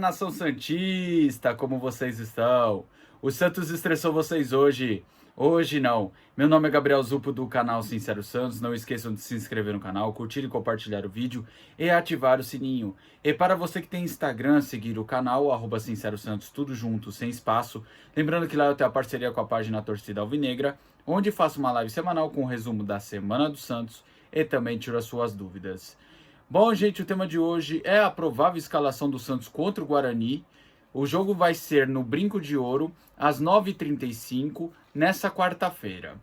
nação santista, como vocês estão? O Santos estressou vocês hoje? Hoje não. Meu nome é Gabriel Zupo do canal Sincero Santos. Não esqueçam de se inscrever no canal, curtir e compartilhar o vídeo e ativar o sininho. E para você que tem Instagram, seguir o canal, @Sincero Santos, tudo junto, sem espaço. Lembrando que lá eu tenho a parceria com a página Torcida Alvinegra, onde faço uma live semanal com um resumo da Semana do Santos e também tiro as suas dúvidas. Bom, gente, o tema de hoje é a provável escalação do Santos contra o Guarani. O jogo vai ser no Brinco de Ouro, às 9h35, nessa quarta-feira.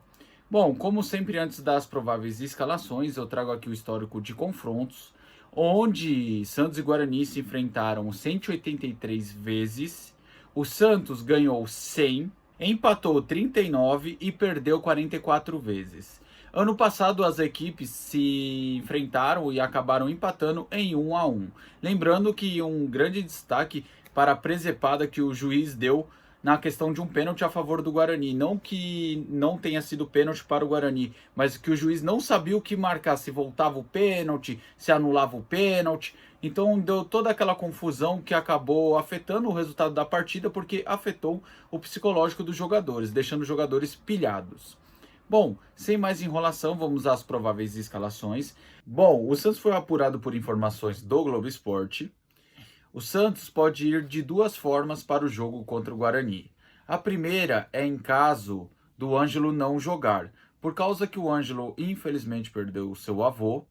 Bom, como sempre, antes das prováveis escalações, eu trago aqui o histórico de confrontos, onde Santos e Guarani se enfrentaram 183 vezes. O Santos ganhou 100, empatou 39 e perdeu 44 vezes. Ano passado as equipes se enfrentaram e acabaram empatando em 1-1. Lembrando que um grande destaque para a presepada que o juiz deu na questão de um pênalti a favor do Guarani. Não que não tenha sido pênalti para o Guarani, mas que o juiz não sabia o que marcar, se voltava o pênalti, se anulava o pênalti. Então deu toda aquela confusão que acabou afetando o resultado da partida, porque afetou o psicológico dos jogadores, deixando os jogadores pilhados. Bom, sem mais enrolação, vamos às prováveis escalações. Bom, o Santos foi apurado por informações do Globo Esporte. O Santos pode ir de duas formas para o jogo contra o Guarani. A primeira é em caso do Ângelo não jogar, por causa que o Ângelo infelizmente perdeu o seu avô.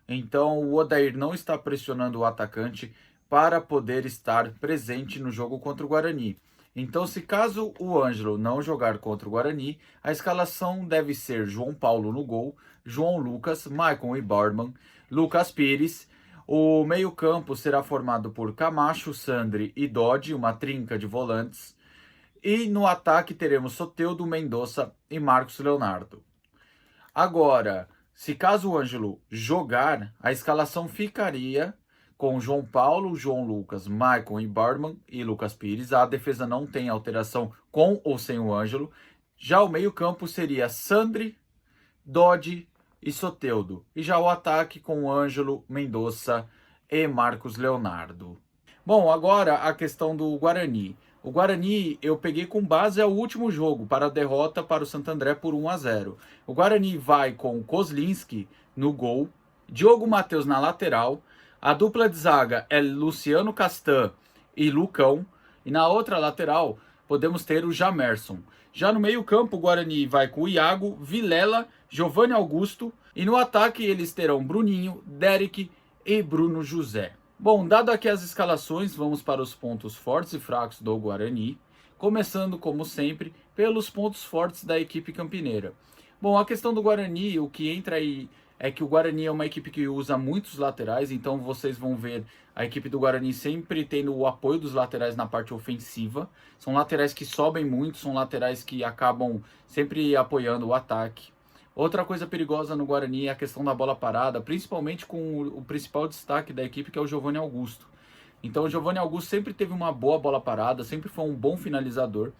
Então o Odair não está pressionando o atacante para poder estar presente no jogo contra o Guarani. Então, se caso o Ângelo não jogar contra o Guarani, a escalação deve ser João Paulo no gol, João Lucas, Maicon e Borman, Lucas Pires. O meio-campo será formado por Camacho, Sandri e Dodge, uma trinca de volantes. E no ataque teremos Soteldo, Mendonça e Marcos Leonardo. Agora, se caso o Ângelo jogar, a escalação ficaria com João Paulo, João Lucas, Maicon e Barman e Lucas Pires. A defesa não tem alteração com ou sem o Ângelo. Já o meio-campo seria Sandri, Dodge e Soteldo. E já o ataque com Ângelo, Mendonça e Marcos Leonardo. Bom, agora a questão do Guarani. O Guarani eu peguei com base ao último jogo, para a derrota para o Santo André por 1-0. O Guarani vai com Kozlinski no gol, Diogo Matheus na lateral, a dupla de zaga é Luciano Castan e Lucão, e na outra lateral podemos ter o Jamerson. Já no meio-campo, o Guarani vai com o Iago, Vilela, Giovanni Augusto, e no ataque eles terão Bruninho, Derek e Bruno José. Bom, dado aqui as escalações, vamos para os pontos fortes e fracos do Guarani, começando, como sempre, pelos pontos fortes da equipe campineira. Bom, a questão do Guarani, o que entra aí é que o Guarani é uma equipe que usa muitos laterais, então vocês vão ver a equipe do Guarani sempre tendo o apoio dos laterais na parte ofensiva. São laterais que sobem muito, são laterais que acabam sempre apoiando o ataque. Outra coisa perigosa no Guarani é a questão da bola parada, principalmente com o principal destaque da equipe, que é o Giovanni Augusto. Então o Giovanni Augusto sempre teve uma boa bola parada, sempre foi um bom finalizador.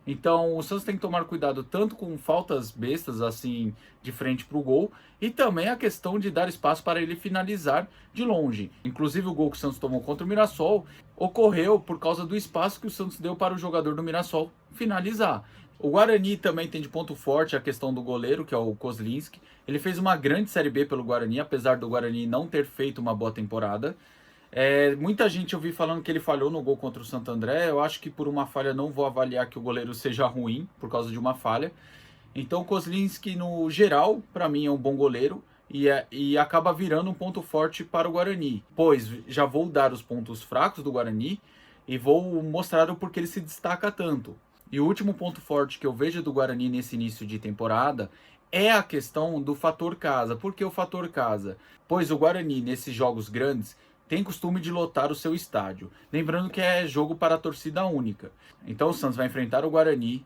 Então o Santos tem que tomar cuidado tanto com faltas bestas assim de frente para o gol, e também a questão de dar espaço para ele finalizar de longe. Inclusive o gol que o Santos tomou contra o Mirassol ocorreu por causa do espaço que o Santos deu para o jogador do Mirassol finalizar. O Guarani também tem de ponto forte a questão do goleiro, que é o Kozlinski. Ele fez uma grande Série B pelo Guarani, apesar do Guarani não ter feito uma boa temporada. Muita gente eu vi falando que ele falhou no gol contra o Santo André. Eu acho que por uma falha não vou avaliar que o goleiro seja ruim por causa de uma falha. Então o Kozlinski, no geral, para mim é um bom goleiro e acaba virando um ponto forte para o Guarani. Pois já vou dar os pontos fracos do Guarani e vou mostrar o porquê ele se destaca tanto. E o último ponto forte que eu vejo do Guarani nesse início de temporada é a questão do fator casa. Por que o fator casa? Pois o Guarani, nesses jogos grandes, tem costume de lotar o seu estádio. Lembrando que é jogo para a torcida única. Então o Santos vai enfrentar o Guarani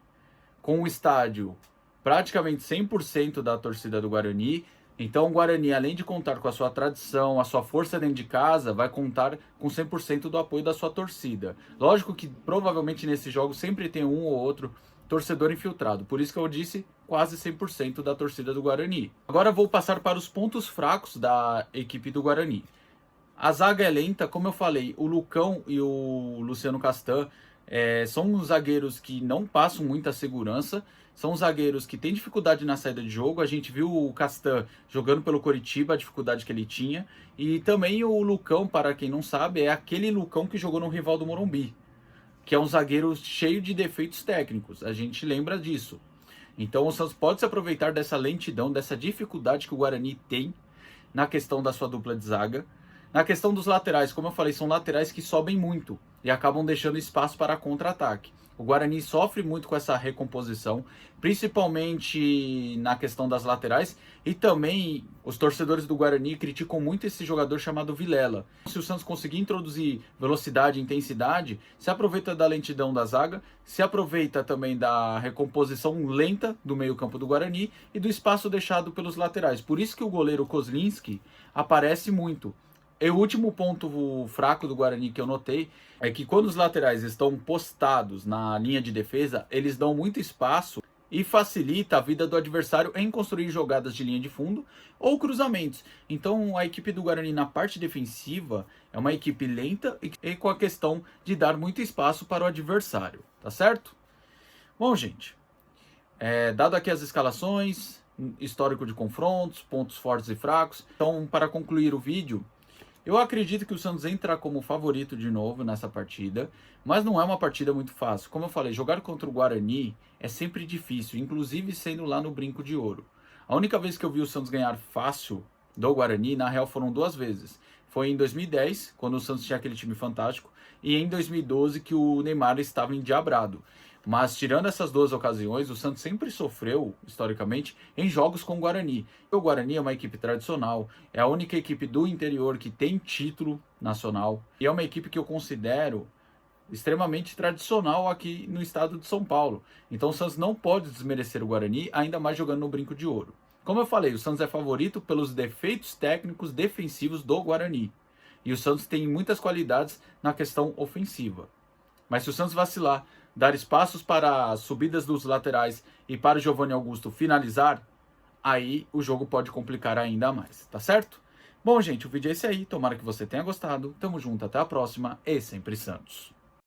com o estádio praticamente 100% da torcida do Guarani. Então o Guarani, além de contar com a sua tradição, a sua força dentro de casa, vai contar com 100% do apoio da sua torcida. Lógico que provavelmente nesses jogos sempre tem um ou outro torcedor infiltrado. Por isso que eu disse quase 100% da torcida do Guarani. Agora vou passar para os pontos fracos da equipe do Guarani. A zaga é lenta, como eu falei, o Lucão e o Luciano Castan são uns zagueiros que não passam muita segurança, são zagueiros que têm dificuldade na saída de jogo. A gente viu o Castan jogando pelo Coritiba, a dificuldade que ele tinha, e também o Lucão, para quem não sabe, é aquele Lucão que jogou no rival do Morumbi, que é um zagueiro cheio de defeitos técnicos, a gente lembra disso. Então o Santos pode se aproveitar dessa lentidão, dessa dificuldade que o Guarani tem na questão da sua dupla de zaga. Na questão dos laterais, como eu falei, são laterais que sobem muito e acabam deixando espaço para contra-ataque. O Guarani sofre muito com essa recomposição, principalmente na questão das laterais, e também os torcedores do Guarani criticam muito esse jogador chamado Vilela. Se o Santos conseguir introduzir velocidade e intensidade, se aproveita da lentidão da zaga, se aproveita também da recomposição lenta do meio-campo do Guarani e do espaço deixado pelos laterais. Por isso que o goleiro Kozlinski aparece muito. E o último ponto fraco do Guarani que eu notei é que quando os laterais estão postados na linha de defesa, eles dão muito espaço e facilita a vida do adversário em construir jogadas de linha de fundo ou cruzamentos. Então a equipe do Guarani na parte defensiva é uma equipe lenta e com a questão de dar muito espaço para o adversário, tá certo? Bom, gente, dado aqui as escalações, histórico de confrontos, pontos fortes e fracos, então para concluir o vídeo, eu acredito que o Santos entra como favorito de novo nessa partida, mas não é uma partida muito fácil. Como eu falei, jogar contra o Guarani é sempre difícil, inclusive sendo lá no Brinco de Ouro. A única vez que eu vi o Santos ganhar fácil do Guarani, na real, foram 2 vezes. Foi em 2010, quando o Santos tinha aquele time fantástico, e em 2012, que o Neymar estava endiabrado. Mas tirando essas 2 ocasiões, o Santos sempre sofreu, historicamente, em jogos com o Guarani. O Guarani é uma equipe tradicional, é a única equipe do interior que tem título nacional, e é uma equipe que eu considero extremamente tradicional aqui no estado de São Paulo. Então o Santos não pode desmerecer o Guarani, ainda mais jogando no Brinco de Ouro. Como eu falei, o Santos é favorito pelos defeitos técnicos defensivos do Guarani. E o Santos tem muitas qualidades na questão ofensiva. Mas se o Santos vacilar, dar espaços para as subidas dos laterais e para o Giovanni Augusto finalizar, aí o jogo pode complicar ainda mais, tá certo? Bom, gente, o vídeo é esse aí. Tomara que você tenha gostado. Tamo junto, até a próxima e sempre Santos.